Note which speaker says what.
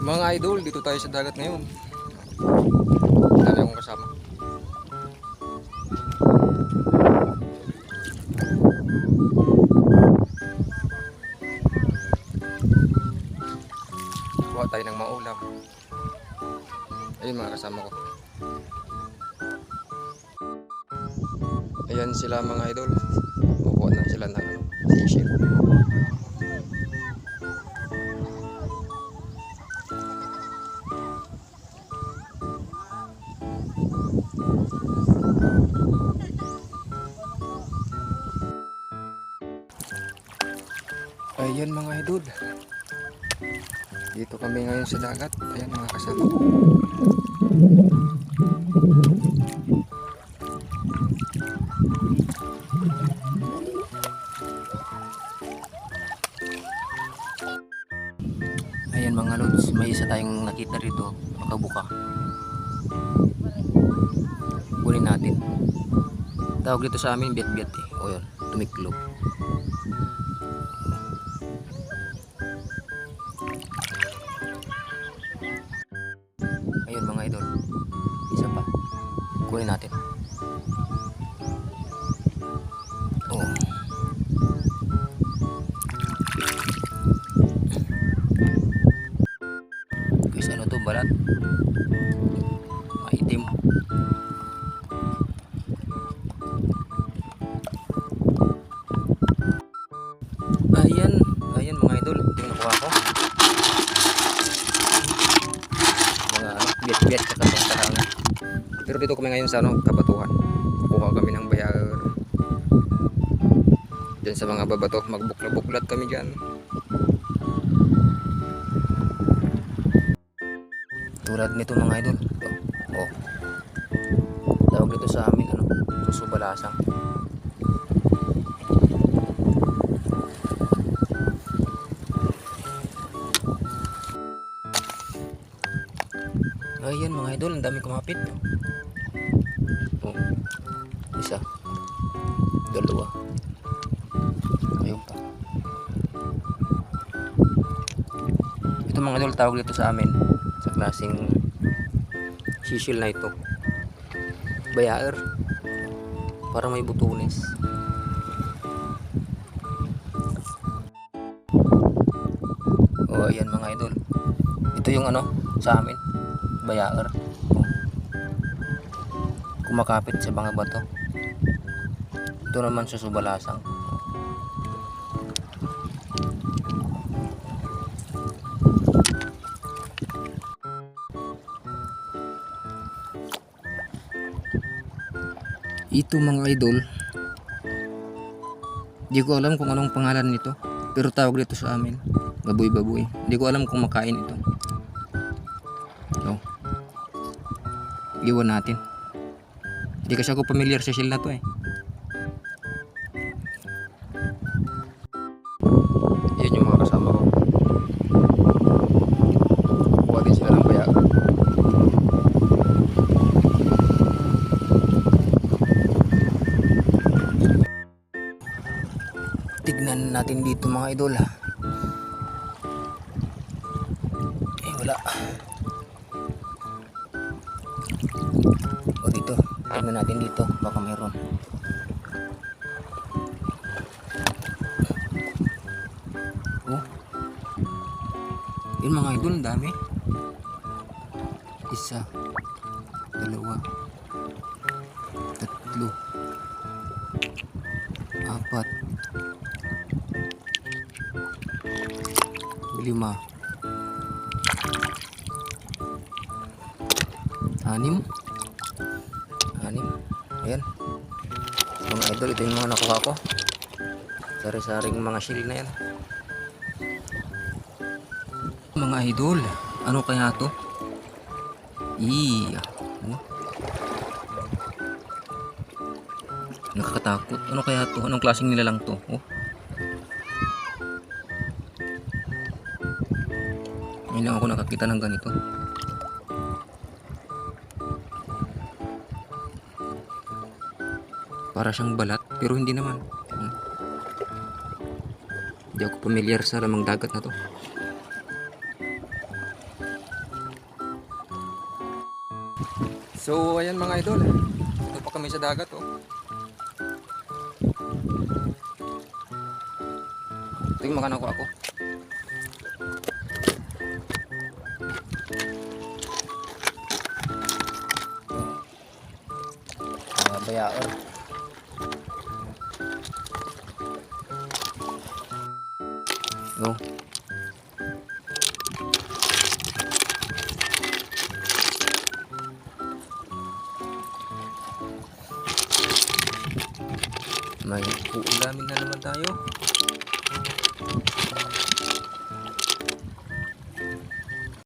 Speaker 1: Mga idol, dito tayo sa dagat ngayon. Dami akong kasama. Kuha tayo ng maulam. Ayun mga kasama ko. Ayan sila mga idol. Kukuha na sila ng seashell. Ayan mga idol. Dito kami ngayon sa dagat. Ayan mga kasama ko. Ayan mga lods, may isa tayong nakita rito, nakabuka. Kunin natin. Tawag dito sa amin bet-bet eh. O yun, tumiklop. Ayun mga idol, isa pa. Kunin natin. Oh. Guys, ano to, balat? Maitim. Ayan mga idol, ito yung nakuha ko. Mga bet-bet sa katong. Pero dito kami ngayon sa Kabatuhan. Kukuha kami ng bayar. Diyan sa mga babato, magbuklat kami dyan. Tulad nito mga idol. Ito. Oh. Tawag dito sa amin susubalasang. Ayan mga idol, ang dami kumapit. Oh. Isa. Dalawa. Ayun pa. Ito mga idol, tawag dito sa amin sa klaseng seashell na ito. Bayaer. Para may butunes. Oh, ayan mga idol. Ito yung sa amin. Bayaer. Kumakapit sa mga bato. Ito naman susubalasang. Ito mga idol, di ko alam kung anong pangalan nito, pero tawag dito sa amin baboy. Di ko alam kung makain ito. So, iwan natin. Di kasi ako familiar sa shell na to eh. Yan yung mga kasama ko. Kuha din sila ng bayaw. Tignan natin dito mga idol. Wala. O dito, tignan natin dito, baka mayroon. Oh. Yun mga idol, ang dami. Isa, dalawa, tatlo, apat, lima, anim. Ayan mga idol, ito yung mga nakuha ko. Sari-saring mga shell na yan mga idol. Ano kaya to? Nakakatakot. Ano kaya to? Anong klaseng nilalang to? Ngayon lang ako nakakita ng ganito. Para siyang balat, pero hindi naman. Hindi ako familiar sa lamang dagat na to. So ayan mga idol, ito pa kami sa dagat oh. Ito yung makanaw ko ako. Bayaor. No. May uulamin na naman tayo.